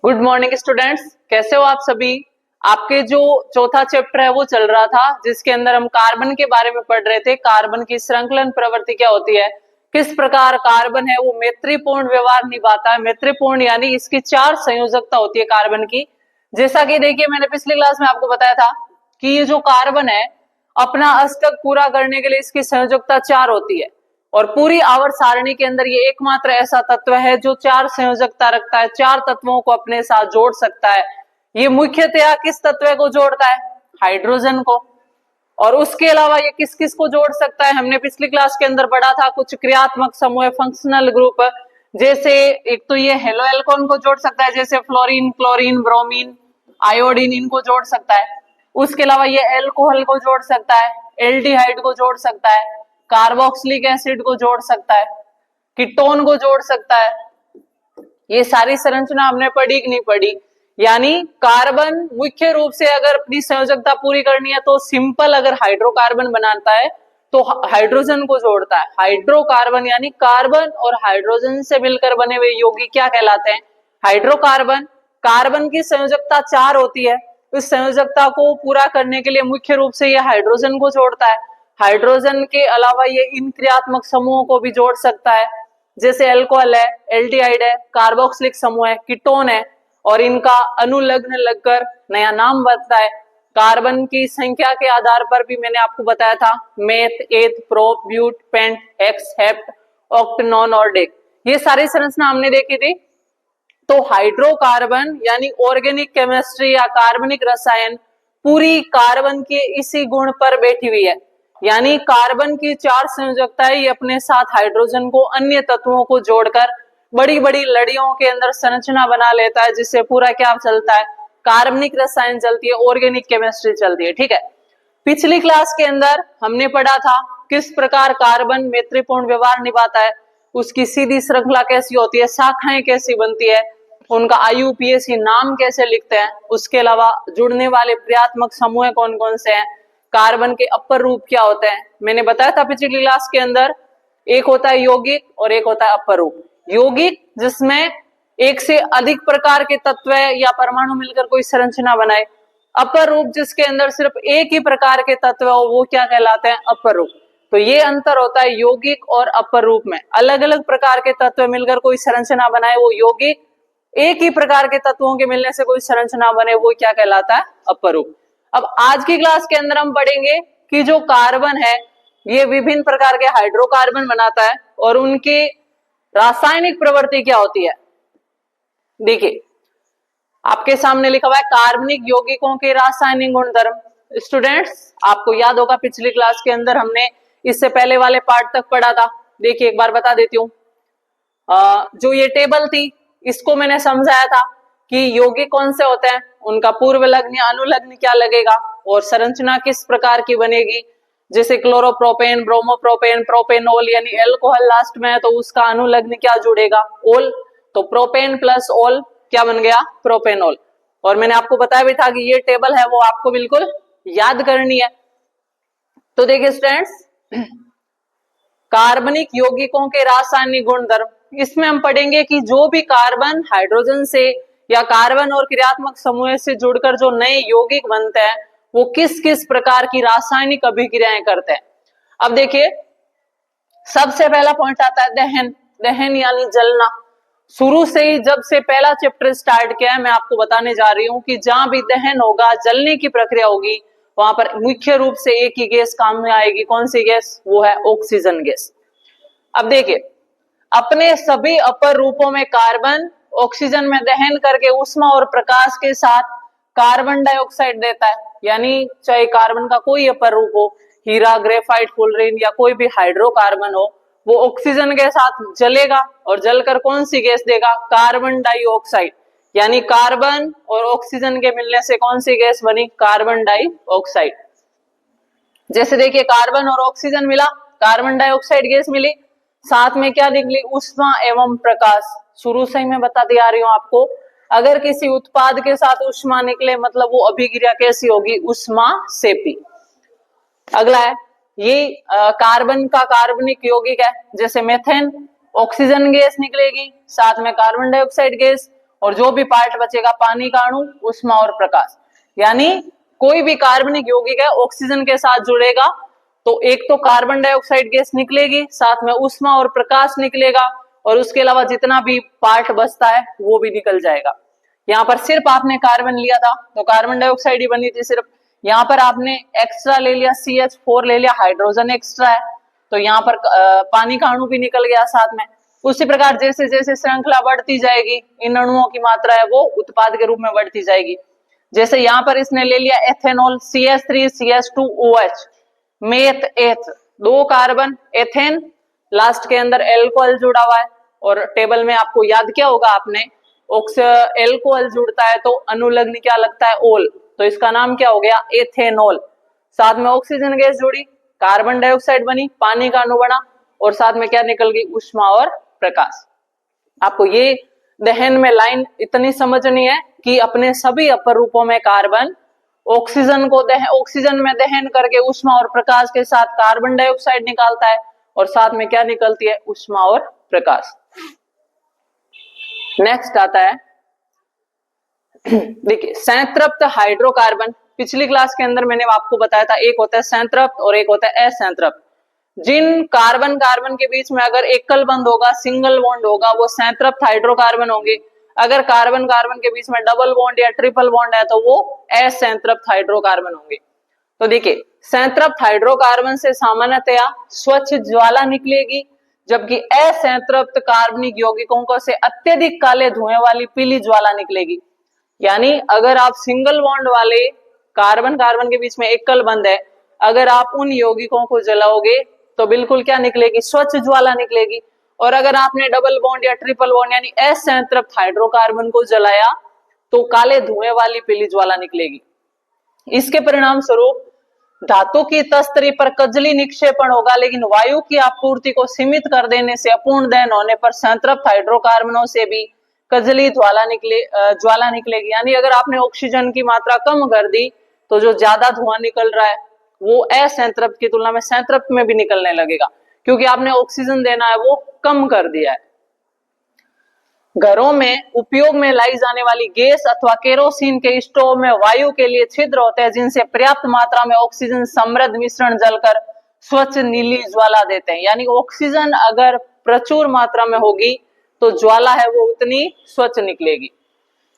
Good morning students, कैसे हो आप सभी। आपके जो चौथा चैप्टर है वो चल रहा था, जिसके अंदर हम कार्बन के बारे में पढ़ रहे थे। कार्बन की श्रृंखलन प्रवृत्ति क्या होती है, किस प्रकार कार्बन है वो मैत्रीपूर्ण व्यवहार निभाता है। मैत्रीपूर्ण यानी इसकी चार संयोजकता होती है कार्बन की। जैसा कि देखिए, मैंने पिछली क्लास में आपको बताया था कि ये जो कार्बन है अपना अष्टक पूरा करने के लिए इसकी संयोजकता चार होती है, और पूरी आवर्त सारणी के अंदर ये एकमात्र ऐसा तत्व है जो चार संयोजकता रखता है, चार तत्वों को अपने साथ जोड़ सकता है। ये मुख्यतया किस तत्व को जोड़ता है? हाइड्रोजन को। और उसके अलावा ये किस किस को जोड़ सकता है? हमने पिछली क्लास के अंदर पढ़ा था कुछ क्रियात्मक समूह, फंक्शनल ग्रुप। जैसे एक तो ये हेलो एल्कोन को जोड़ सकता है, जैसे फ्लोरीन, क्लोरीन, ब्रोमीन, आयोडीन, इनको जोड़ सकता है। उसके अलावा ये एल्कोहल को जोड़ सकता है, एल्डिहाइड को जोड़ सकता है, कार्बोक्सिलिक एसिड को जोड़ सकता है, कीटोन को जोड़ सकता है। ये सारी संरचना हमने पढ़ी कि नहीं पढ़ी? यानी कार्बन मुख्य रूप से अगर अपनी संयोजकता पूरी करनी है तो सिंपल अगर हाइड्रोकार्बन बनाता है तो हाइड्रोजन को जोड़ता है। हाइड्रोकार्बन यानी कार्बन और हाइड्रोजन से मिलकर बने हुए यौगिक क्या कहलाते हैं? हाइड्रोकार्बन। कार्बन की संयोजकता चार होती है, इस संयोजकता को पूरा करने के लिए मुख्य रूप से यह हाइड्रोजन को जोड़ता है। हाइड्रोजन के अलावा ये इन क्रियात्मक समूहों को भी जोड़ सकता है, जैसे अल्कोहल है, एल्डिहाइड है, कार्बोक्सिलिक समूह है, कीटोन है, और इनका अनुलग्न लगकर नया नाम बनता है। कार्बन की संख्या के आधार पर भी मैंने आपको बताया था, meth, eth, prop, but, pent, hex, hept, oct, non और डेक, ये सारी संरचना हमने देखी थी। तो हाइड्रोकार्बन यानी ऑर्गेनिक केमिस्ट्री या कार्बनिक रसायन पूरी कार्बन के इसी गुण पर बैठी हुई है। यानी कार्बन की चार संयोजकताएं ये अपने साथ हाइड्रोजन को अन्य तत्वों को जोड़कर बड़ी बड़ी लड़ियों के अंदर संरचना बना लेता है, जिससे पूरा क्या चलता है? कार्बनिक रसायन चलती है, ऑर्गेनिक केमिस्ट्री चलती है। ठीक है, पिछली क्लास के अंदर हमने पढ़ा था किस प्रकार कार्बन मैत्रीपूर्ण व्यवहार निभाता है, उसकी सीधी श्रृंखला कैसी होती है, शाखाएं कैसी बनती है, उनका आईयूपीएसी नाम कैसे लिखते हैं, उसके अलावा जुड़ने वाले क्रियात्मक समूह कौन कौन से हैं, कार्बन के अपर रूप क्या होते हैं। मैंने बताया था पिछली क्लास के अंदर, एक होता है यौगिक और एक होता है अपर रूप। यौगिक जिसमें एक से अधिक प्रकार के तत्व या परमाणु मिलकर कोई संरचना बनाए। अपर रूप जिसके अंदर सिर्फ एक ही प्रकार के तत्व हो, वो क्या कहलाते हैं? अपर रूप। तो ये अंतर होता है यौगिक और अपर रूप में। अलग अलग प्रकार के तत्व मिलकर कोई संरचना बनाए वो यौगिक, एक ही प्रकार के तत्वों के मिलने से कोई संरचना बने वो क्या कहलाता है? अपर रूप। अब आज की क्लास के अंदर हम पढ़ेंगे कि जो कार्बन है ये विभिन्न प्रकार के हाइड्रोकार्बन बनाता है और उनकी रासायनिक प्रवृत्ति क्या होती है। देखिए, आपके सामने लिखा हुआ है कार्बनिक यौगिकों के रासायनिक गुणधर्म। स्टूडेंट्स, आपको याद होगा पिछली क्लास के अंदर हमने इससे पहले वाले पार्ट तक पढ़ा था। देखिए, एक बार बता देती हूँ। जो ये टेबल थी इसको मैंने समझाया था कि यौगिक कौन से होते हैं, उनका पूर्व लग्न या अनुलग्न क्या लगेगा और संरचना किस प्रकार की बनेगी। जैसे क्लोरोप्रोपेन, ब्रोमोप्रोपेन, प्रोपेनॉल यानी एल्कोहल लास्ट में है तो उसका अनुलग्न क्या जुड़ेगा? ओल। तो प्रोपेन प्लस ओल क्या बन गया? प्रोपेनॉल। और मैंने आपको बताया भी था कि ये टेबल है वो आपको बिल्कुल याद करनी है। तो देखिए स्टूडेंट्स, कार्बनिक यौगिकों के रासायनिक गुणधर्म, इसमें हम पढ़ेंगे कि जो भी कार्बन हाइड्रोजन से या कार्बन और क्रियात्मक समूह से जुड़कर जो नए यौगिक बनते हैं वो किस किस प्रकार की रासायनिक अभिक्रियाएं करते हैं। अब देखिए, सबसे पहला पॉइंट आता है दहन। दहन यानी जलना। शुरू से ही जब से पहला चैप्टर स्टार्ट किया है मैं आपको बताने जा रही हूं कि जहां भी दहन होगा, जलने की प्रक्रिया होगी, वहां पर मुख्य रूप से एक ही गैस काम में आएगी। कौन सी गैस? वो है ऑक्सीजन गैस। अब देखिए, अपने सभी अपर रूपों में कार्बन ऑक्सीजन में दहन करके ऊष्मा और प्रकाश के साथ कार्बन डाइऑक्साइड देता है। यानी चाहे कार्बन का कोई अपर रूप हो, हीरा, ग्रेफाइट, फुलरीन या कोई भी हाइड्रोकार्बन हो, वो ऑक्सीजन के साथ जलेगा और जलकर कौन सी गैस देगा? Carbon dioxide. यानी कार्बन और ऑक्सीजन के मिलने से कौन सी गैस बनी? Carbon dioxide. जैसे देखिए, कार्बन और ऑक्सीजन मिला, कार्बन डाइऑक्साइड गैस मिली, साथ में क्या निकली? ऊष्मा एवं प्रकाश। शुरू से ही मैं बताती आ रही हूं आपको, अगर किसी उत्पाद के साथ ऊष्मा निकले मतलब वो अभिक्रिया कैसी होगी? ऊष्मा सेपी। अगला है ये कार्बन का कार्बनिक यौगिक है, जैसे मेथेन, ऑक्सीजन गैस निकलेगी, साथ में कार्बन डाइऑक्साइड गैस, और जो भी पार्ट बचेगा पानी का अणु, ऊष्मा और प्रकाश। यानी कोई भी कार्बनिक यौगिक है ऑक्सीजन के साथ जुड़ेगा तो एक तो कार्बन डाइऑक्साइड गैस निकलेगी, साथ में ऊष्मा और प्रकाश निकलेगा, और उसके अलावा जितना भी पार्ट बचता है वो भी निकल जाएगा। यहाँ पर सिर्फ आपने कार्बन लिया था तो कार्बन डाइऑक्साइड ही बनी थी सिर्फ। यहाँ पर आपने एक्स्ट्रा ले लिया, CH4 ले लिया, हाइड्रोजन एक्स्ट्रा है, तो यहाँ पर पानी का अणु भी निकल गया साथ में। उसी प्रकार जैसे जैसे श्रृंखला बढ़ती जाएगी इन अणुओं की मात्रा है वो उत्पाद के रूप में बढ़ती जाएगी। जैसे यहाँ पर इसने ले लिया एथेनॉल, CH3 CH2OH, मेथ एथ, 2 कार्बन, एथेन, लास्ट के अंदर एल्कोहल जुड़ा हुआ है, और टेबल में आपको याद क्या होगा आपने, एल्कोहल जुड़ता है तो अनुलग्न क्या लगता है, ओल, तो इसका नाम क्या हो गया, एथेनॉल। साथ में ऑक्सीजन गैस जुड़ी, कार्बन डाइऑक्साइड बनी, पानी का अणु बना, और साथ में क्या निकल गई, ऊष्मा और प्रकाश। आपको ये दहन में लाइन इतनी समझनी है कि अपने सभी अपर रूपों में कार्बन ऑक्सीजन में दहन करके ऊष्मा और प्रकाश के साथ कार्बन डाइऑक्साइड निकालता है, और साथ में क्या निकलती है, ऊष्मा और प्रकाश। नेक्स्ट आता है देखिए संतृप्त हाइड्रोकार्बन। पिछली क्लास के अंदर मैंने आपको बताया था एक होता है संतृप्त और एक होता है असंतृप्त। जिन कार्बन कार्बन के बीच में अगर एकल बंध होगा, सिंगल बॉन्ड होगा, वो संतृप्त हाइड्रोकार्बन होंगे। अगर कार्बन कार्बन के बीच में डबल बॉन्ड या ट्रिपल बॉन्ड है तो वो असंतृप्त हाइड्रोकार्बन होंगे। तो देखिए संतृप्त हाइड्रोकार्बन से सामान्यतया स्वच्छ ज्वाला निकलेगी, जबकि असंतृप्त कार्बनिक यौगिकों से अत्यधिक काले धुएं वाली पीली ज्वाला निकलेगी। यानी अगर आप सिंगल बॉन्ड वाले कार्बन कार्बन के बीच में एकल बंध है, अगर आप उन यौगिकों को जलाओगे तो बिल्कुल क्या निकलेगी, स्वच्छ ज्वाला निकलेगी। और अगर आपने डबल बॉन्ड या ट्रिपल बॉन्ड यानी असंतृप्त हाइड्रोकार्बन को जलाया तो काले धुएं वाली पीली ज्वाला निकलेगी। इसके परिणाम स्वरूप धातु की तस्तरी पर कजली निक्षेपण होगा, लेकिन वायु की आपूर्ति को सीमित कर देने से अपूर्ण दहन होने पर संतृप्त हाइड्रोकार्बनों से भी कजली ज्वाला निकलेगी। यानी अगर आपने ऑक्सीजन की मात्रा कम कर दी तो जो ज्यादा धुआं निकल रहा है वो असंतृप्त की तुलना में संतृप्त में भी निकलने लगेगा, क्योंकि आपने ऑक्सीजन देना है वो कम कर दिया है। घरों में उपयोग में लाई जाने वाली गैस अथवा केरोसिन के स्टोव में वायु के लिए छिद्र होते हैं, जिनसे पर्याप्त मात्रा में ऑक्सीजन समृद्ध मिश्रण जलकर स्वच्छ नीली ज्वाला देते हैं। यानी ऑक्सीजन अगर प्रचुर मात्रा में होगी तो ज्वाला है वो उतनी स्वच्छ निकलेगी।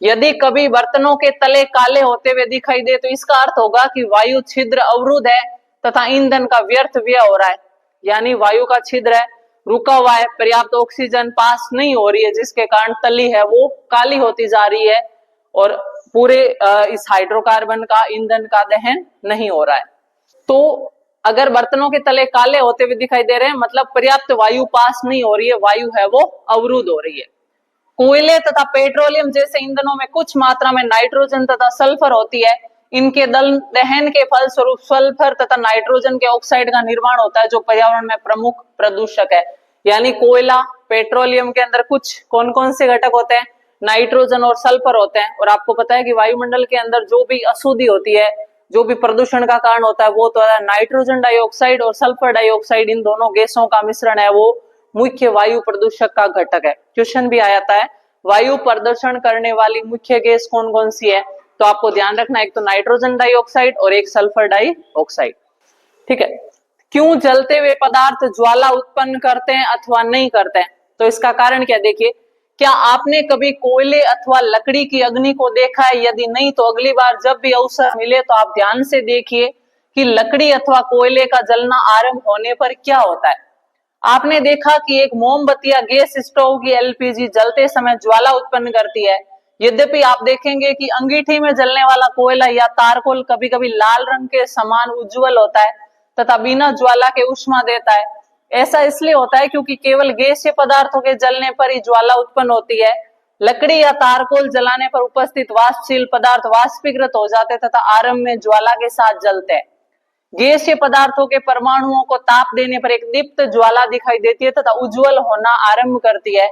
यदि कभी बर्तनों के तले काले होते हुए दिखाई दे तो इसका अर्थ होगा कि वायु छिद्र अवरुद्ध है तथा ईंधन का व्यर्थ व्यय हो रहा है। यानी वायु का छिद्र है, रुका हुआ है, पर्याप्त ऑक्सीजन पास नहीं हो रही है, जिसके कारण तली है वो काली होती जा रही है और पूरे इस हाइड्रोकार्बन का ईंधन का दहन नहीं हो रहा है। तो अगर बर्तनों के तले काले होते हुए दिखाई दे रहे हैं मतलब पर्याप्त वायु पास नहीं हो रही है, वायु है वो अवरुद्ध हो रही है। कोयले तथा पेट्रोलियम जैसे ईंधनों में कुछ मात्रा में नाइट्रोजन तथा सल्फर होती है। इनके दहन के फलस्वरूप सल्फर तथा नाइट्रोजन के ऑक्साइड का निर्माण होता है, जो पर्यावरण में प्रमुख प्रदूषक है। यानी कोयला, पेट्रोलियम के अंदर कुछ कौन कौन से घटक होते हैं, नाइट्रोजन और सल्फर होते हैं। और आपको पता है कि वायुमंडल के अंदर जो भी अशुद्धि होती है, जो भी प्रदूषण का कारण होता है, वो तो है नाइट्रोजन डाइऑक्साइड और सल्फर डाइऑक्साइड। इन दोनों गैसों का मिश्रण है वो मुख्य वायु प्रदूषक का घटक है। क्वेश्चन भी आया था वायु प्रदूषण करने वाली मुख्य गैस कौन कौन सी है, तो आपको ध्यान रखना एक तो नाइट्रोजन डाइऑक्साइड और एक सल्फर डाइऑक्साइड। ठीक है, क्यों जलते हुए पदार्थ ज्वाला उत्पन्न करते हैं अथवा नहीं करते हैं, तो इसका कारण क्या, देखिए क्या आपने कभी कोयले अथवा लकड़ी की अग्नि को देखा है? यदि नहीं तो अगली बार जब भी अवसर मिले तो आप ध्यान से देखिए कि लकड़ी अथवा कोयले का जलना आरंभ होने पर क्या होता है। आपने देखा कि एक मोमबत्ती या गैस स्टोव की एलपीजी जलते समय ज्वाला उत्पन्न करती है। यद्यपि आप देखेंगे कि अंगीठी में जलने वाला कोयला या तारकोल कभी कभी लाल रंग के समान उज्जवल होता है तथा बिना ज्वाला के ऊष्मा देता है। ऐसा इसलिए होता है क्योंकि केवल गैसीय पदार्थों के जलने पर ही ज्वाला उत्पन्न होती है। लकड़ी या तारकोल जलाने पर उपस्थित वाष्पशील पदार्थ वाष्पीकृत हो जाते तथा आरंभ में ज्वाला के साथ जलते हैं। गैसीय पदार्थों के परमाणुओं को ताप देने पर एक दीप्त ज्वाला दिखाई देती है तथा उज्जवल होना आरंभ करती है।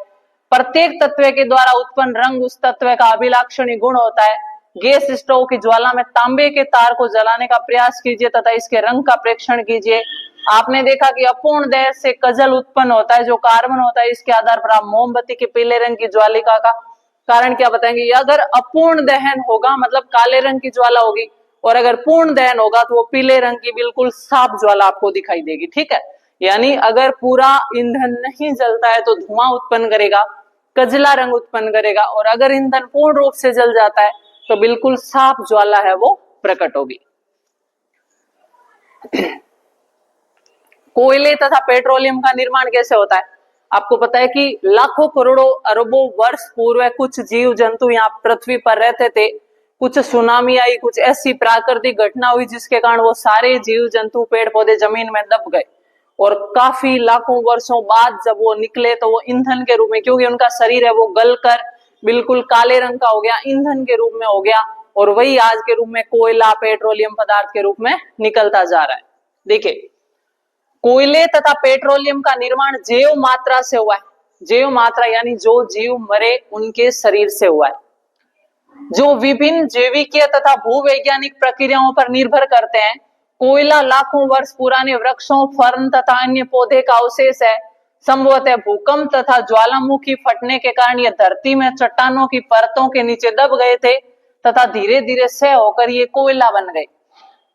प्रत्येक तत्व के द्वारा उत्पन्न रंग उस तत्व का अभिलाक्षणी गुण होता है। गैस स्टोव की ज्वाला में तांबे के तार को जलाने का प्रयास कीजिए तथा इसके रंग का प्रेक्षण कीजिए। आपने देखा कि अपूर्ण दहन से कजल उत्पन्न होता है, जो कार्बन होता है। इसके आधार पर आप मोमबत्ती के पीले रंग की ज्वालिका कारण क्या बताएंगे, अगर अपूर्ण दहन होगा मतलब काले रंग की ज्वाला होगी, और अगर पूर्ण दहन होगा तो वो पीले रंग की बिल्कुल साफ ज्वाला आपको दिखाई देगी। ठीक है, यानी अगर पूरा ईंधन नहीं जलता है तो धुआं उत्पन्न करेगा, कजला रंग उत्पन्न करेगा, और अगर ईंधन पूर्ण रूप से जल जाता है तो बिल्कुल साफ ज्वाला है वो प्रकट होगी। कोयले तथा पेट्रोलियम का निर्माण कैसे होता है? आपको पता है कि लाखों करोड़ों अरबों वर्ष पूर्व कुछ जीव जंतु यहाँ पृथ्वी पर रहते थे, कुछ सुनामी आई, कुछ ऐसी प्राकृतिक घटना हुई जिसके कारण वो सारे जीव जंतु पेड़ पौधे जमीन में दब गए, और काफी लाखों वर्षों बाद जब वो निकले तो वो ईंधन के रूप में, क्योंकि उनका शरीर है वो गलकर बिल्कुल काले रंग का हो गया, ईंधन के रूप में हो गया, और वही आज के रूप में कोयला पेट्रोलियम पदार्थ के रूप में निकलता जा रहा है। देखिए, कोयले तथा पेट्रोलियम का निर्माण जैव मात्रा से हुआ है। जैव मात्रा यानी जो जीव मरे उनके शरीर से हुआ है, जो विभिन्न जैविकीय तथा भूवैज्ञानिक प्रक्रियाओं पर निर्भर करते हैं। कोयला लाखों वर्ष पुराने वृक्षों, फर्न तथा अन्य पौधे का अवशेष है। संभवतः भूकंप तथा ज्वालामुखी फटने के कारण ये धरती में चट्टानों की परतों के नीचे दब गए थे तथा धीरे धीरे क्षय होकर ये कोयला बन गए।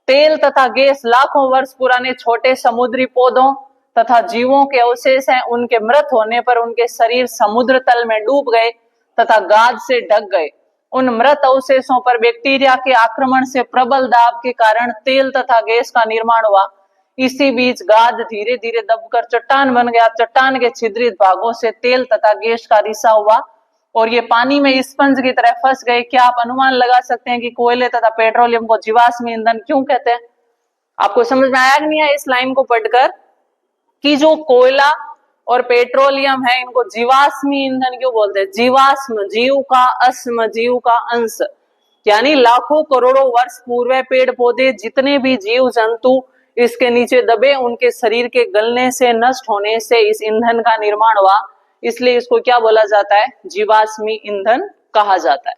तेल तथा गैस लाखों वर्ष पुराने छोटे समुद्री पौधों तथा जीवों के अवशेष हैं। उनके मृत होने पर उनके शरीर समुद्र तल में डूब गए तथा गाद से ढक गए। उन मृत अवशेषों पर बैक्टीरिया के आक्रमण से प्रबल दाब के कारण तेल तथा गैस का निर्माण हुआ। इसी बीच गाद धीरे धीरे दबकर चट्टान बन गया। चट्टान के छिद्रित भागों से तेल तथा गैस का रिसा हुआ और ये पानी में स्पंज की तरह फंस गए। क्या आप अनुमान लगा सकते हैं कि कोयले तथा पेट्रोलियम को जीवाश्म ईंधन क्यों कहते हैं? आपको समझ में आया कि नहीं आया इस लाइन को पढ़कर कि जो कोयला और पेट्रोलियम है इनको जीवाश्मी ईंधन क्यों बोलते हैं? जीवाश्म, जीव का अस्म, जीव का अंश, यानी लाखों करोड़ों वर्ष पूर्व पेड़ पौधे जितने भी जीव जंतु इसके नीचे दबे उनके शरीर के गलने से, नष्ट होने से इस ईंधन का निर्माण हुआ, इसलिए इसको क्या बोला जाता है? जीवाश्मी ईंधन कहा जाता है।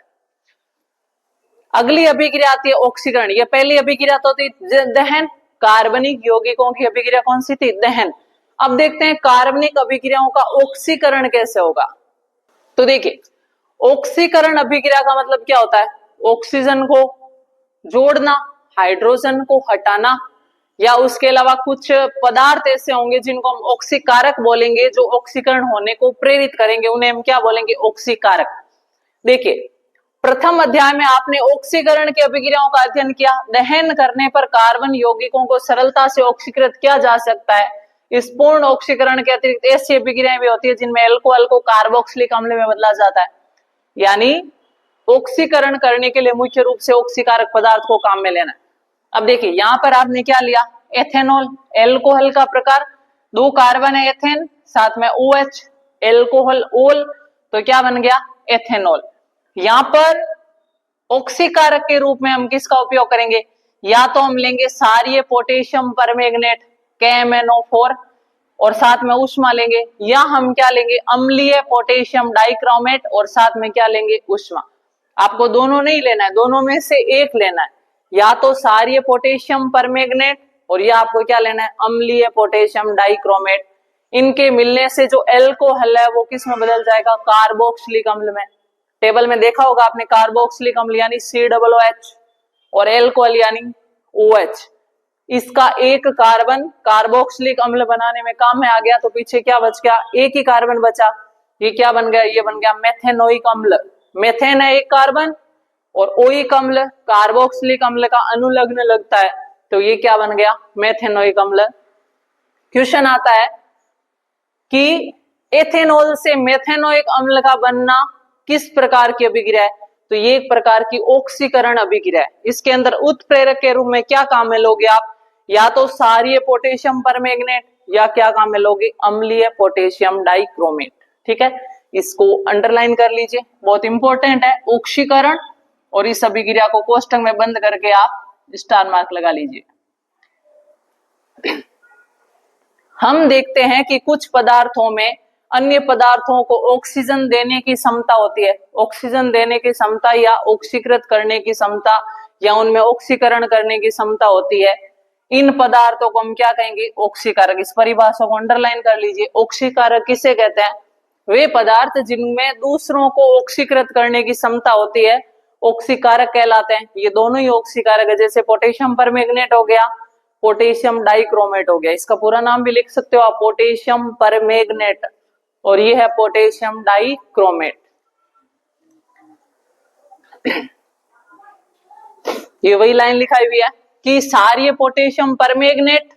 अगली अभिक्रिया आती है ऑक्सीकरण। ये पहली अभिक्रिया तो थी दहन, कार्बनिक यौगिकों की अभिक्रिया कौन सी थी? दहन। अब देखते हैं कार्बनिक अभिक्रियाओं का ऑक्सीकरण कैसे होगा। तो देखिए, ऑक्सीकरण अभिक्रिया का मतलब क्या होता है? ऑक्सीजन को जोड़ना, हाइड्रोजन को हटाना, या उसके अलावा कुछ पदार्थ ऐसे होंगे जिनको हम ऑक्सीकारक बोलेंगे, जो ऑक्सीकरण होने को प्रेरित करेंगे, उन्हें हम क्या बोलेंगे? ऑक्सीकारक। देखिए, प्रथम अध्याय में आपने ऑक्सीकरण की अभिक्रियाओं का अध्ययन किया। दहन करने पर कार्बन यौगिकों को सरलता से ऑक्सीकृत किया जा सकता है। इस पूर्ण ऑक्सीकरण के अतिरिक्त ऐसी अभिक्रियाएं भी होती है जिनमें अल्कोहल को कार्बोक्सिलिक अम्ल में बदला जाता है। यानी ऑक्सीकरण करने के लिए मुख्य रूप से ऑक्सीकारक पदार्थ को काम में लेना है। अब देखिए, यहां पर आपने क्या लिया? एथेनॉल, एल्कोहल का प्रकार। 2 कार्बन है एथेन, साथ में OH, एल्कोहल ओल, तो क्या बन गया? एथेनॉल। यहां पर ऑक्सीकारक के रूप में हम किसका उपयोग करेंगे? या तो हम लेंगे क्षारीय पोटेशियम परमैंगनेट KMnO4 और साथ में ऊष्मा लेंगे, या हम क्या लेंगे? अम्लीय पोटेशियम डाइक्रोमेट और साथ में क्या लेंगे? ऊष्मा। आपको दोनों नहीं लेना है, दोनों में से एक लेना है, या तो क्षारीय पोटेशियम परमैंगनेट और या आपको क्या लेना है? अम्लीय पोटेशियम डाइक्रोमेट। इनके मिलने से जो एल्कोहल है वो किस में बदल जाएगा? कार्बोक्सिलिक अम्ल में। टेबल में देखा होगा आपने, कार्बोक्सिलिक अम्ल यानी COOH और एल्कोहल यानी OH। इसका एक कार्बन कार्बोक्सिलिक अम्ल बनाने में काम में आ गया, तो पीछे क्या बच गया? एक ही कार्बन बचा। ये क्या बन गया? ये बन गया मेथेनोइक अम्ल। मेथेन है एक कार्बन और ओइक अम्ल कार्बोक्सिलिक अम्ल का अनुलग्न लगता है, तो ये क्या बन गया? मेथेनोइक अम्ल। क्वेश्चन आता है कि एथेनॉल से मेथेनोइक अम्ल का बनना किस प्रकार की अभिक्रिया है? तो ये एक प्रकार की ऑक्सीकरण अभिक्रिया है। इसके अंदर उत्प्रेरक के रूप में क्या काम में लोगे आप? या तो क्षारीय पोटेशियम परमैंगनेट, या क्या काम में लोगे? अम्लीय पोटेशियम डाइक्रोमेट। ठीक है, इसको अंडरलाइन कर लीजिए, बहुत इंपॉर्टेंट है ऑक्सीकरण। और इस अभिक्रिया को कोष्टक में बंद करके आप स्टार मार्क लगा लीजिए। हम देखते हैं कि कुछ पदार्थों में अन्य पदार्थों को ऑक्सीजन देने की क्षमता होती है। ऑक्सीजन देने की क्षमता या ऑक्सीकृत करने की क्षमता या उनमें ऑक्सीकरण करने की क्षमता होती है। इन पदार्थों को हम क्या कहेंगे? ऑक्सीकारक। इस परिभाषा को अंडरलाइन कर लीजिए। ऑक्सीकारक किसे कहते हैं? वे पदार्थ जिनमें दूसरों को ऑक्सीकृत करने की क्षमता होती है ऑक्सीकारक कहलाते हैं। ये दोनों ही ऑक्सीकारक है, जैसे पोटेशियम परमैंगनेट हो गया, पोटेशियम डाइक्रोमेट हो गया। इसका पूरा नाम भी लिख सकते हो आप, पोटेशियम परमैंगनेट, और ये है पोटेशियम डाइक्रोमेट। ये वही लाइन लिखाई हुई है कि क्षारीय पोटेशियम परमैंगनेट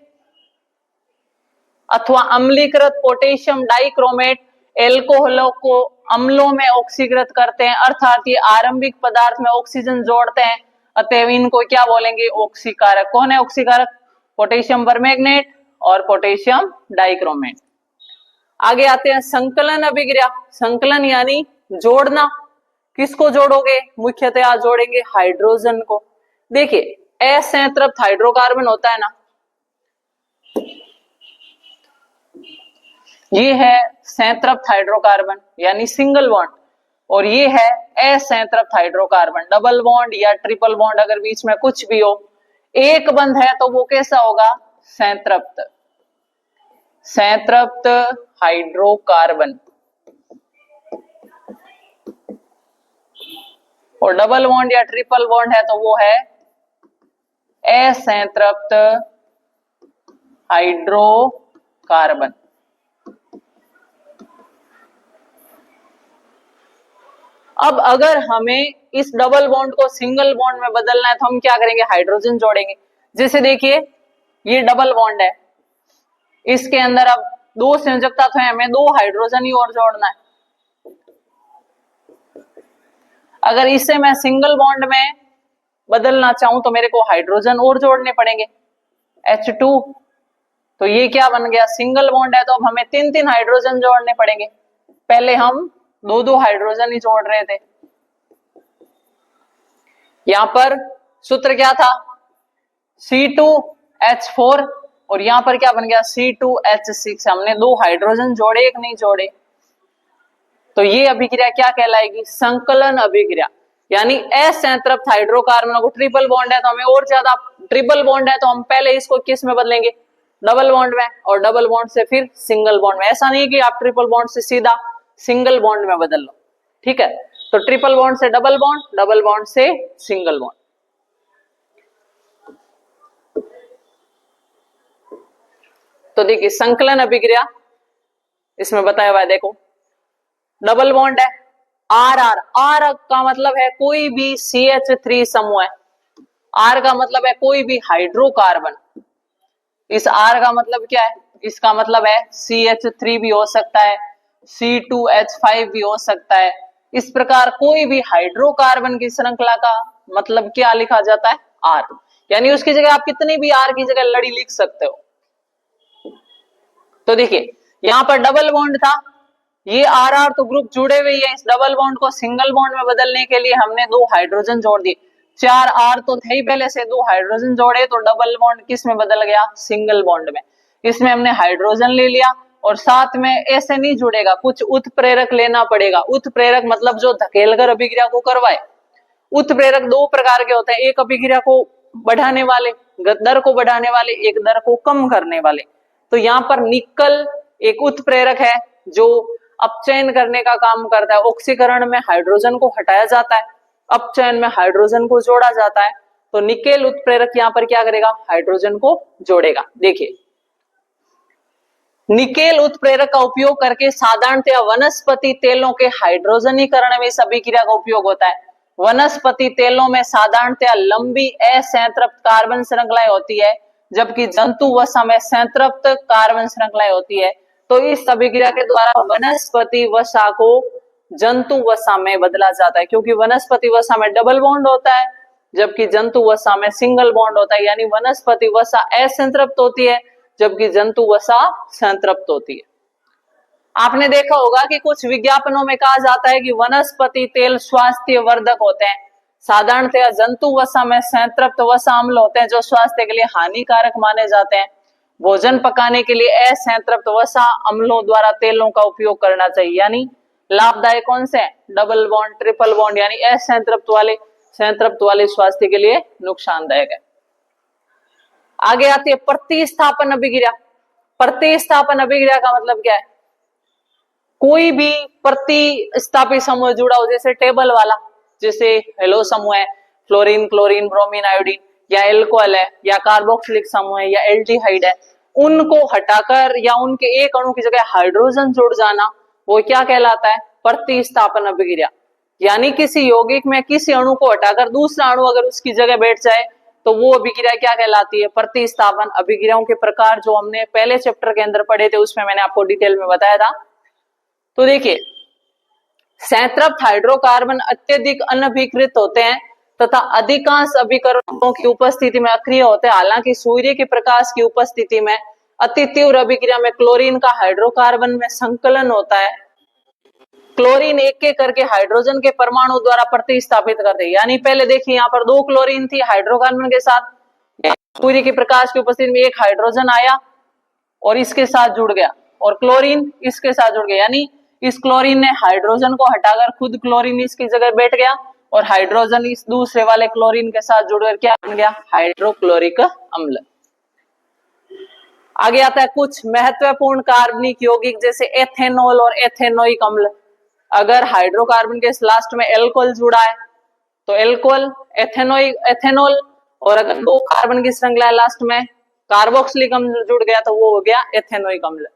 अथवा अम्लीकृत पोटेशियम डाइक्रोमेट एल्कोहलों को अम्लों में ऑक्सीकृत करते हैं, अर्थात ये आरंभिक पदार्थ में ऑक्सीजन जोड़ते हैं, अतएव इनको क्या बोलेंगे? ऑक्सीकारक। कौन है ऑक्सीकारक? पोटेशियम परमैंगनेट और पोटेशियम डाइक्रोमेट। आगे आते हैं संकलन अभिक्रिया। संकलन यानी जोड़ना। किसको जोड़ोगे? मुख्यतया जोड़ेंगे हाइड्रोजन को। देखिए असंतृप्त हाइड्रोकार्बन होता है ना, ये है संतृप्त हाइड्रोकार्बन यानी सिंगल बॉन्ड, और ये है असंतृप्त हाइड्रोकार्बन, डबल बॉन्ड या ट्रिपल बॉन्ड, अगर बीच में कुछ भी हो, एक बंध है तो वो कैसा होगा? संतृप्त, संतृप्त हाइड्रोकार्बन। और डबल बॉन्ड या ट्रिपल बॉन्ड है तो वो है असंतृप्त हाइड्रोकार्बन। अब अगर हमें इस डबल बॉन्ड को सिंगल बॉन्ड में बदलना है तो हम क्या करेंगे? हाइड्रोजन जोड़ेंगे। जैसे देखिए ये डबल बॉन्ड है, इसके अंदर अब दो संयोजक तत्व हैं, हमें दो हाइड्रोजन ही और जोड़ना है। अगर इसे मैं सिंगल बॉन्ड में बदलना चाहूं तो मेरे को हाइड्रोजन और जोड़ने पड़ेंगे, H2। तो ये क्या बन गया? सिंगल बॉन्ड है तो अब हमें 3-3 हाइड्रोजन जोड़ने पड़ेंगे। पहले हम 2-2 हाइड्रोजन ही जोड़ रहे थे। यहां पर सूत्र क्या था? C2H4, और यहां पर क्या बन गया? C2H6। हमने 2 हाइड्रोजन जोड़े, एक नहीं जोड़े। तो ये अभिक्रिया क्या कहलाएगी? संकलन अभिक्रिया। यानी असंतृप्त हाइड्रोकार्बन को ट्रिपल बॉन्ड है तो हमें और ज्यादा, ट्रिपल बॉन्ड है तो हम पहले इसको किस में बदलेंगे? डबल बॉन्ड में, और डबल बॉन्ड से फिर सिंगल बॉन्ड में। ऐसा नहीं कि आप ट्रिपल बॉन्ड से सीधा सिंगल बॉन्ड में बदल लो, ठीक है? तो ट्रिपल बॉन्ड से डबल बॉन्ड, डबल बॉन्ड से सिंगल बॉन्ड। तो देखिए संकलन अभिक्रिया इसमें बताया हुआ है, देखो डबल बॉन्ड है, आर आर, आर का मतलब है कोई भी CH3 समूह है, आर का मतलब है कोई भी हाइड्रोकार्बन। इस आर का मतलब क्या है? इसका मतलब है CH3 भी हो सकता है, C2H5 भी हो सकता है। इस प्रकार कोई भी हाइड्रोकार्बन की श्रृंखला का मतलब क्या लिखा जाता है? आर। यानी उसकी जगह आप कितनी भी आर की जगह लड़ी लिख सकते हो। तो देखिए यहां पर डबल बॉन्ड था, ये आर आर तो ग्रुप जुड़े हुए हैं। इस डबल बॉन्ड को सिंगल बॉन्ड में बदलने के लिए हमने 2 हाइड्रोजन जोड़ दिए। 4 आर तो थे ही पहले से, 2 हाइड्रोजन जोड़े तो डबल बॉन्ड किस में बदल गया? सिंगल बॉन्ड में। इसमें हमने हाइड्रोजन ले लिया, और साथ में ऐसे नहीं जुड़ेगा, कुछ उत्प्रेरक लेना पड़ेगा। उत्प्रेरक मतलब जो धकेलकर अभिक्रिया को करवाए। उत्प्रेरक 2 प्रकार के होते हैं, एक अभिक्रिया को बढ़ाने वाले, दर को बढ़ाने वाले, एक दर को कम करने वाले। तो यहाँ पर निकल एक उत्प्रेरक है जो अपचयन करने का काम करता है। ऑक्सीकरण में हाइड्रोजन को हटाया जाता है, अपचयन में हाइड्रोजन को जोड़ा जाता है। तो निकेल उत्प्रेरक यहाँ पर क्या करेगा? हाइड्रोजन को जोड़ेगा। देखिए निकेल उत्प्रेरक का उपयोग करके साधारणतया वनस्पति तेलों के हाइड्रोजनीकरण में इस अभिक्रिया का उपयोग होता है। वनस्पति तेलों में साधारणतया लंबी असंतृप्त कार्बन श्रृंखलाएं होती है, जबकि जंतु वसा में संतृप्त कार्बन श्रृंखलाएं होती है। तो इस अभिक्रिया के द्वारा वनस्पति वसा को जंतु वसा में बदला जाता है, क्योंकि वनस्पति वसा में डबल बॉन्ड होता है जबकि जंतु वसा में सिंगल बॉन्ड होता है। यानी वनस्पति वसा असंतृप्त होती है जबकि जंतु वसा संतृप्त होती है। आपने देखा होगा कि कुछ विज्ञापनों में कहा जाता है कि वनस्पति तेल स्वास्थ्य वर्धक होते हैं। साधारणतया जंतु वसा में संतृप्त वसा अम्ल होते हैं जो स्वास्थ्य के लिए हानिकारक माने जाते हैं। भोजन पकाने के लिए असंतृप्त वसा अम्लों द्वारा तेलों का उपयोग करना चाहिए। यानी लाभदायक कौन से? डबल बॉन्ड, ट्रिपल बॉन्ड, यानी असंतृप्त वाले। संतृप्त वाले स्वास्थ्य के लिए नुकसानदायक है। आगे आती है प्रतिस्थापन अभिक्रिया। प्रतिस्थापन अभिक्रिया का मतलब क्या है? कोई भी प्रतिस्थापित समूह जुड़ा हो, जैसे टेबल वाला, जैसे हेलो समूह है, फ्लोरीन, क्लोरीन, ब्रोमीन, आयोडीन, या एल्कोहल है, या कार्बोक्सिलिक समूह है, या एल्डिहाइड है, उनको हटाकर या उनके एक अणु की जगह हाइड्रोजन जुड़ जाना, वो क्या कहलाता है? प्रतिस्थापन अभिक्रिया। यानी किसी यौगिक में किसी अणु को हटाकर दूसरा अणु अगर उसकी जगह बैठ जाए तो वो अभिक्रिया क्या कहलाती है? प्रतिस्थापन। अभिक्रियाओं के प्रकार जो हमने पहले चैप्टर के अंदर पढ़े थे उसमें मैंने आपको डिटेल में बताया था। तो देखिए, संतृप्त हाइड्रोकार्बन अत्यधिक अनभिकृत होते हैं तथा अधिकांश अभिकरणों की उपस्थिति में अक्रिय होते हैं। हालांकि सूर्य के प्रकाश की उपस्थिति में अति तीव्र अभिक्रिया में क्लोरीन का हाइड्रोकार्बन में संकलन होता है। क्लोरीन एक एक करके हाइड्रोजन के परमाणु द्वारा प्रतिस्थापित करते हैं। यानी पहले देखिए यहाँ पर 2 क्लोरीन थी हाइड्रोकार्बन के साथ, सूर्य के प्रकाश की उपस्थिति में एक हाइड्रोजन आया और इसके साथ जुड़ गया, और क्लोरीन इसके साथ जुड़ गया। यानी इस क्लोरीन ने हाइड्रोजन को हटाकर खुद क्लोरीन इसकी जगह बैठ गया और हाइड्रोजन इस दूसरे वाले क्लोरीन के साथ जुड़कर क्या बन गया? हाइड्रोक्लोरिक अम्ल। आगे आता है कुछ महत्वपूर्ण कार्बनिक यौगिक जैसे एथेनॉल और एथेनोइक अम्ल। अगर हाइड्रोकार्बन के लास्ट में एल्कोहल जुड़ा है तो एल्कोहल, एथेनॉल, और अगर 2 कार्बन की श्रृंखला है लास्ट में कार्बोक्सिलिक अम्ल जुड़ गया तो वो हो गया एथेनोइक अम्ल।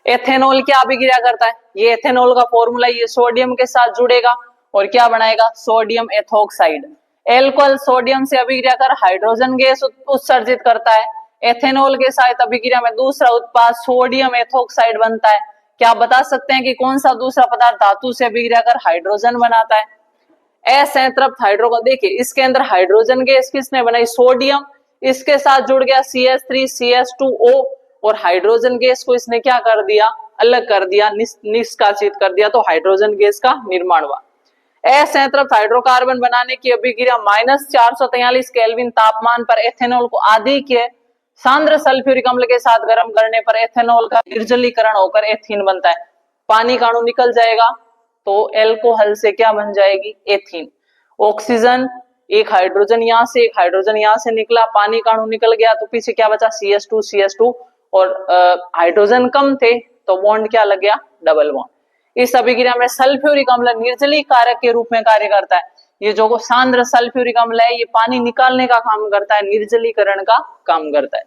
एथेनॉल क्या अभिक्रिया करता है? ये एथेनॉल का फॉर्मूला, ये सोडियम के साथ जुड़ेगा और क्या बनाएगा? Sodium ethoxide. एल्कोहल सोडियम से अभिक्रिया कर हाइड्रोजन गैस उत्सर्जित करता है। एथेनॉल के साथ अभिक्रिया में दूसरा उत्पाद सोडियम एथोक्साइड बनता है। क्या आप बता सकते हैं कि कौन सा दूसरा पदार्थ धातु से अभिक्रिया कर हाइड्रोजन बनाता है? असंतृप्त हाइड्रोकार्बन। देखिए इसके अंदर हाइड्रोजन गैस किसने बनाई? सोडियम। इसके साथ जुड़ गया CH3CH2O और हाइड्रोजन गैस को इसने क्या कर दिया? अलग कर दिया, निष्कासित कर दिया, तो हाइड्रोजन गैस का निर्माण हुआ। असंतृप्त हाइड्रोकार्बन बनाने की अभिक्रिया -443 केल्विन तापमान पर एथेनॉल को आधी के सांद्र सल्फ्यूरिक अम्ल के साथ गर्म करने पर एथेनॉल का निर्जलीकरण होकर एथीन बनता है। पानी का अणु निकल जाएगा तो एल्कोहल से क्या बन जाएगी? एथीन। ऑक्सीजन, एक हाइड्रोजन यहां से एक हाइड्रोजन यहां से निकला, पानी का अणु निकल गया तो पीछे क्या बचा? CH2 और हाइड्रोजन कम थे तो बॉन्ड क्या लग गया? Double bond. इस अभिक्रिया में सल्फ्यूरिक अम्ल निर्जलीय कारक के रूप में कार्य करता है। ये जो सांद्र सल्फ्यूरिक अम्ल है ये पानी निकालने का काम करता है, निर्जलीकरण का काम करता है।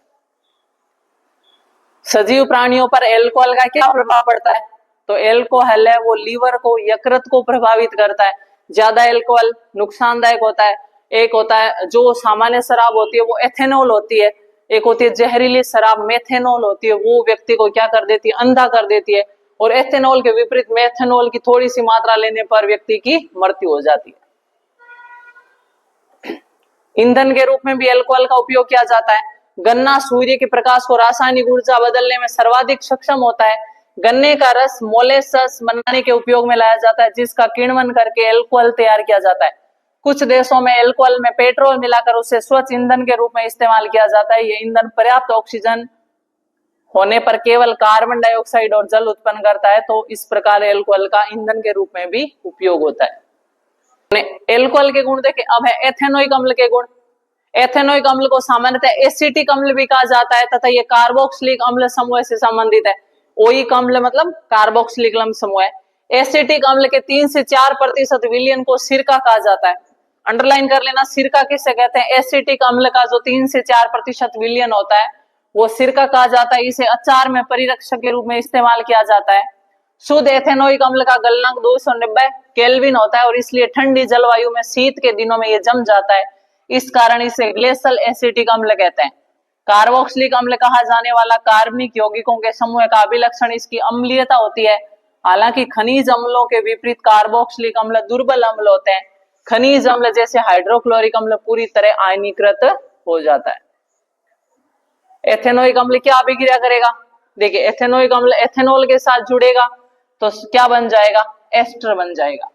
सजीव प्राणियों पर एल्कोहल का क्या प्रभाव पड़ता है? तो एल्कोहल है वो लीवर को, यकृत को प्रभावित करता है। ज्यादा एल्कोहल नुकसानदायक होता है। एक होता है जो सामान्य शराब होती है वो एथेनॉल होती है, एक होती है जहरीली शराब मेथेनॉल होती है, वो व्यक्ति को क्या कर देती है? अंधा कर देती है। और एथेनॉल के विपरीत मेथेनॉल की थोड़ी सी मात्रा लेने पर व्यक्ति की मृत्यु हो जाती है। ईंधन के रूप में भी एल्कोहल का उपयोग किया जाता है। गन्ना सूर्य के प्रकाश को रासायनिक ऊर्जा बदलने में सर्वाधिक सक्षम होता है। गन्ने का रस मोलेसस बनाने के उपयोग में लाया जाता है, जिसका किण्वन करके एल्कोहल तैयार किया जाता है। कुछ देशों में एल्कोहल में पेट्रोल मिलाकर उसे स्वच्छ ईंधन के रूप में इस्तेमाल किया जाता है। यह ईंधन पर्याप्त ऑक्सीजन होने पर केवल कार्बन डाइऑक्साइड और जल उत्पन्न करता है, तो इस प्रकार एल्कोहल का ईंधन के रूप में भी उपयोग होता है। एल्कोहल के गुण देखें। अब है एथेनोइक अम्ल के गुण। एथेनोइक अम्ल को सामान्यतः एसिटिक अम्ल भी कहा जाता है तथा यह कार्बोक्सिलिक अम्ल समूह से संबंधित है। ओइक अम्ल मतलब कार्बोक्सिलिक अम्ल समूह है। एसिटिक अम्ल के 3 से 4% विलयन को सिरका कहा जाता है। अंडरलाइन कर लेना, सिरका किसे कहते हैं? एसिटिक अम्ल का जो 3 से 4% विलयन होता है वो सिरका कहा जाता है। इसे अचार में परिरक्षक के रूप में इस्तेमाल किया जाता है। शुद्ध एथेनोइक अम्ल का गलनांक 290 केल्विन होता है और इसलिए ठंडी जलवायु में शीत के दिनों में यह जम जाता है। इस कारण इसे ग्लेशियल एसिटिक अम्ल कहते हैं। कार्बोक्सिलिक अम्ल कहा जाने वाला कार्बनिक यौगिकों के समूह का अभिलक्षण इसकी अम्लीयता होती है। हालांकि खनिज अम्लों के विपरीत कार्बोक्सिलिक अम्ल दुर्बल अम्ल होते हैं। खनिज अम्ल जैसे हाइड्रोक्लोरिक अम्ल पूरी तरह आयनीकृत हो जाता है। एथेनोइक अम्ल क्या अभिक्रिया करेगा? देखिए एथेनोइक अम्ल एथेनॉल के साथ जुड़ेगा तो क्या बन जाएगा? एस्टर बन जाएगा।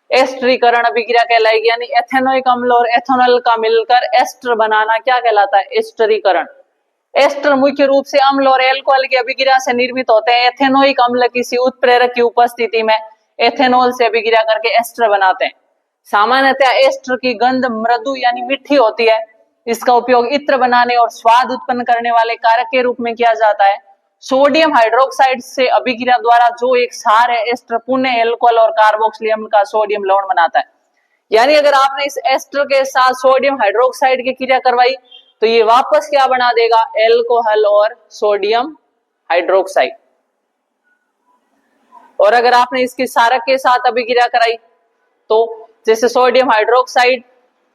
एस्टरीकरण अभिक्रिया कहलाएगी। यानी एथेनोइक अम्ल और एथेनॉल का मिलकर एस्टर बनाना क्या कहलाता है? एस्टरीकरण। एस्टर मुख्य रूप से अम्ल और एल्कोहल की अभिक्रिया से निर्मित होते हैं। एथेनोइक अम्ल किसी उत्प्रेरक की उपस्थिति में एथेनॉल से अभिक्रिया करके एस्टर बनाते हैं। सामान्यतः एस्टर की गंध मृदु यानी मीठी होती है। इसका उपयोग इत्र बनाने और स्वाद उत्पन्न करने वाले कारक के रूप में किया जाता है। सोडियम हाइड्रोक्साइड से अभिक्रिया द्वारा जो एक क्षार है एस्टर पुनः एल्कोहल और कार्बोक्सिलिक अम्ल का सोडियम लवण बनाता है। यानी अगर आपने इस एस्टर के साथ सोडियम हाइड्रोक्साइड की क्रिया करवाई तो ये वापस क्या बना देगा, एल्कोहल और सोडियम हाइड्रोक्साइड। और अगर आपने इसकी क्षारक के साथ अभिक्रिया कराई तो जैसे सोडियम हाइड्रोक्साइड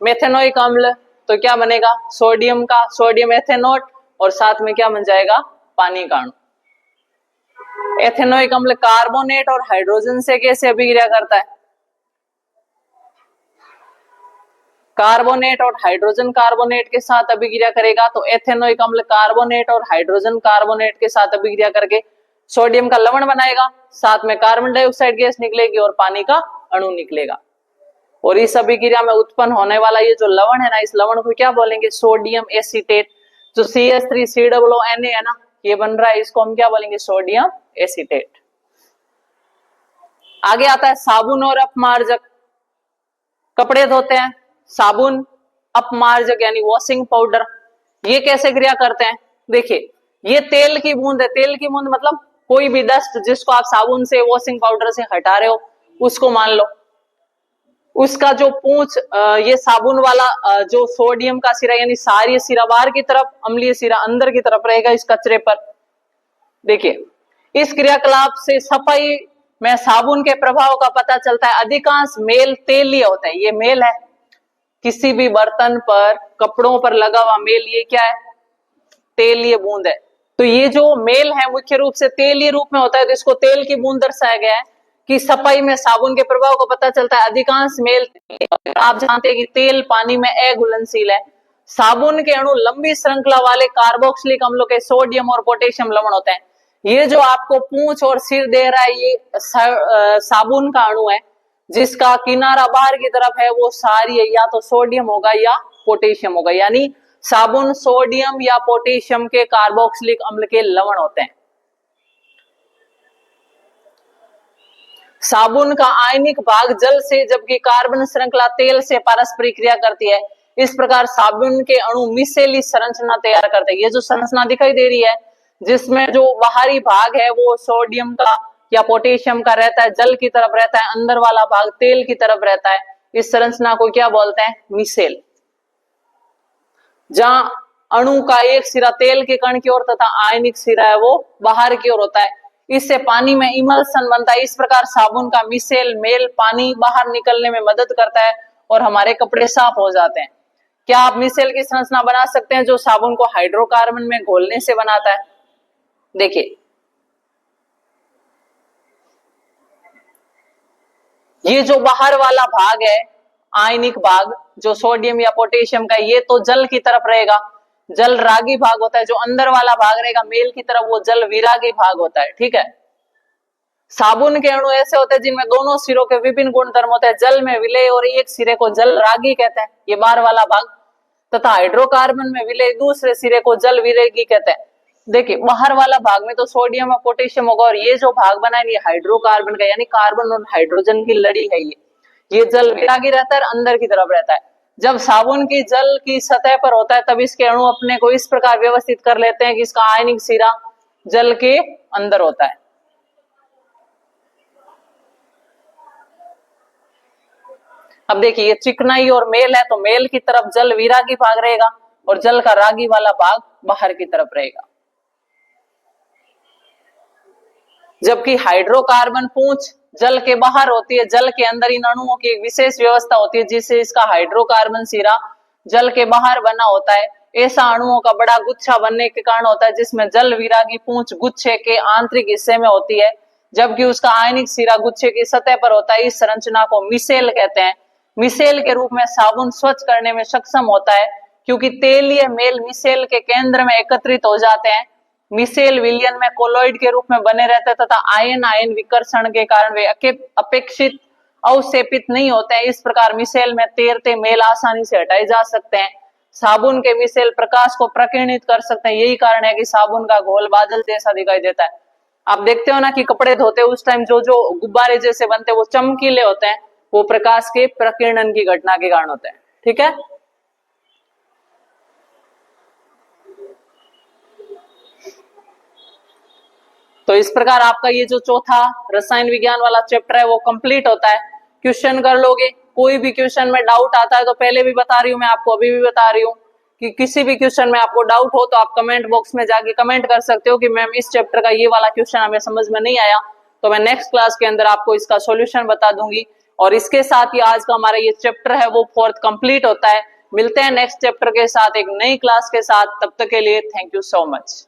मेथेनोइक अम्ल, तो क्या बनेगा, सोडियम का सोडियम एथेनोट और साथ में क्या बन जाएगा, पानी का अणु। एथेनोइक अम्ल कार्बोनेट और हाइड्रोजन से कैसे अभिक्रिया करता है, कार्बोनेट और हाइड्रोजन कार्बोनेट के साथ अभिक्रिया करेगा तो एथेनोइक अम्ल कार्बोनेट और हाइड्रोजन कार्बोनेट के साथ अभिक्रिया करके सोडियम का लवण बनाएगा, साथ में कार्बन डाइऑक्साइड गैस निकलेगी और पानी का अणु निकलेगा। और इस अभिक्रिया में उत्पन्न होने वाला ये जो लवण है ना, इस लवण को क्या बोलेंगे, सोडियम एसीटेट। जो CH3COONA है ना, ये बन रहा है, इसको हम क्या बोलेंगे, सोडियम एसीटेट। आगे आता है साबुन और अपमार्जक। कपड़े धोते हैं, साबुन, अपमार्जक यानी वॉशिंग पाउडर, ये कैसे क्रिया करते हैं। देखिए ये तेल की बूंद है, तेल की बूंद मतलब कोई भी डस्ट जिसको आप साबुन से वॉशिंग पाउडर से हटा रहे हो उसको मान लो, उसका जो पूंछ ये साबुन वाला जो सोडियम का सिरा यानी सारी सिरा बाहर की तरफ, अम्लीय सिरा अंदर की तरफ रहेगा इस कचरे पर। देखिए इस क्रियाकलाप से सफाई में साबुन के प्रभाव का पता चलता है। अधिकांश मेल तेलीय होता है, ये मेल है, किसी भी बर्तन पर कपड़ों पर लगा हुआ मेल, ये क्या है, तेलीय बूंद है। तो ये जो मेल है मुख्य रूप से तेलीय रूप में होता है, तो इसको तेल की बूंद दर्शाया गया है कि सफाई में साबुन के प्रभाव को पता चलता है। अधिकांश मेल, आप जानते हैं कि तेल पानी में अघुलनशील है। साबुन के अणु लंबी श्रृंखला वाले कार्बोक्सिलिक अम्लों के सोडियम और पोटेशियम लवण होते हैं। ये जो आपको पूंछ और सिर दे रहा है ये साबुन का अणु है, जिसका किनारा बाहर की तरफ है, वो सारी या तो सोडियम होगा या पोटेशियम होगा। यानी साबुन सोडियम या पोटेशियम के कार्बोक्सिलिक अम्ल के लवण होते हैं। साबुन का आयनिक भाग जल से, जबकि कार्बन श्रृंखला तेल से पारस्परिक क्रिया करती है। इस प्रकार साबुन के अणु मिसेली संरचना तैयार करते हैं। ये जो संरचना दिखाई दे रही है जिसमें जो बाहरी भाग है वो सोडियम का या पोटेशियम का रहता है, जल की तरफ रहता है, अंदर वाला भाग तेल की तरफ रहता है। इस संरचना को क्या बोलते हैं, मिसेल। जहां अणु का एक सिरा तेल के कण की ओर तथा आयनिक सिरा है वो बाहर की ओर होता है, इससे पानी में इमल्सन बनता है। इस प्रकार साबुन का मिसेल मेल पानी बाहर निकलने में मदद करता है और हमारे कपड़े साफ हो जाते हैं। क्या आप मिसेल की संरचना बना सकते हैं जो साबुन को हाइड्रोकार्बन में घोलने से बनाता है। देखिए ये जो बाहर वाला भाग है आयनिक भाग जो सोडियम या पोटेशियम का, ये तो जल की तरफ रहेगा, जल रागी भाग होता है। जो अंदर वाला भाग रहेगा मेल की तरफ, वो जल विरागी भाग होता है। ठीक है, साबुन के अणु ऐसे होते हैं जिनमें दोनों सिरों के विभिन्न गुण धर्म होते हैं। जल में विलय और एक सिरे को जल रागी कहते हैं, ये बाहर वाला भाग, तथा हाइड्रोकार्बन में विलय दूसरे सिरे को जल विरेगी कहते हैं। देखिए बाहर वाला भाग में तो सोडियम और पोटेशियम होगा, और ये जो भाग बना है ये हाइड्रोकार्बन का, यानी कार्बन और हाइड्रोजन की लड़ी है। ये जल विरागी रहता है, अंदर की तरफ रहता है। जब साबुन की जल की सतह पर होता है तब इसके अणु अपने को इस प्रकार व्यवस्थित कर लेते हैं कि इसका आयनिक सिरा जल के अंदर होता है। अब देखिए ये चिकनाई और मेल है, तो मेल की तरफ जल विरागी भाग रहेगा और जल का रागी वाला भाग बाहर की तरफ रहेगा। जबकि हाइड्रोकार्बन पूंछ जल के बाहर होती है, जल के अंदर इन अणुओं की एक विशेष व्यवस्था होती है जिससे इसका हाइड्रोकार्बन सिरा जल के बाहर बना होता है। ऐसा अणुओं का बड़ा गुच्छा बनने के कारण होता है जिसमें जल विरागी पूंछ गुच्छे के आंतरिक हिस्से में होती है, जबकि उसका आयनिक सिरा गुच्छे की सतह पर होता है। इस संरचना को मिसेल कहते हैं। मिसेल के रूप में साबुन स्वच्छ करने में सक्षम होता है क्योंकि तेलीय मेल मिसेल के केंद्र में एकत्रित हो जाते हैं। मिसेल विलयन में कोलॉइड के रूप में बने रहते हैं तथा आयन आयन विकर्षण के कारण वे अपेक्षित अवशेपित नहीं होते हैं। इस प्रकार मिसेल में तैरते मेल आसानी से हटाए जा सकते हैं। साबुन के मिसेल प्रकाश को प्रकीर्णित कर सकते हैं, यही कारण है कि साबुन का घोल बादल जैसा दिखाई देता है। आप देखते हो ना कि कपड़े धोते उस टाइम जो जो गुब्बारे जैसे बनते हैं वो चमकीले होते हैं, वो प्रकाश के प्रकीर्णन की घटना के कारण होते हैं। ठीक है, तो इस प्रकार आपका ये जो चौथा रसायन विज्ञान वाला चैप्टर है वो कंप्लीट होता है। क्वेश्चन कर लोगे, कोई भी क्वेश्चन में डाउट आता है तो पहले भी बता रही हूँ मैं आपको, अभी भी बता रही हूँ कि किसी भी क्वेश्चन में आपको डाउट हो तो आप कमेंट बॉक्स में जाके कमेंट कर सकते हो कि मैम इस चैप्टर का ये वाला क्वेश्चन हमें समझ में नहीं आया, तो मैं नेक्स्ट क्लास के अंदर आपको इसका सॉल्यूशन बता दूंगी। और इसके साथ ही आज का हमारा ये चैप्टर है वो फोर्थ कंप्लीट होता है। मिलते हैं नेक्स्ट चैप्टर के साथ एक नई क्लास के साथ, तब तक के लिए थैंक यू सो मच।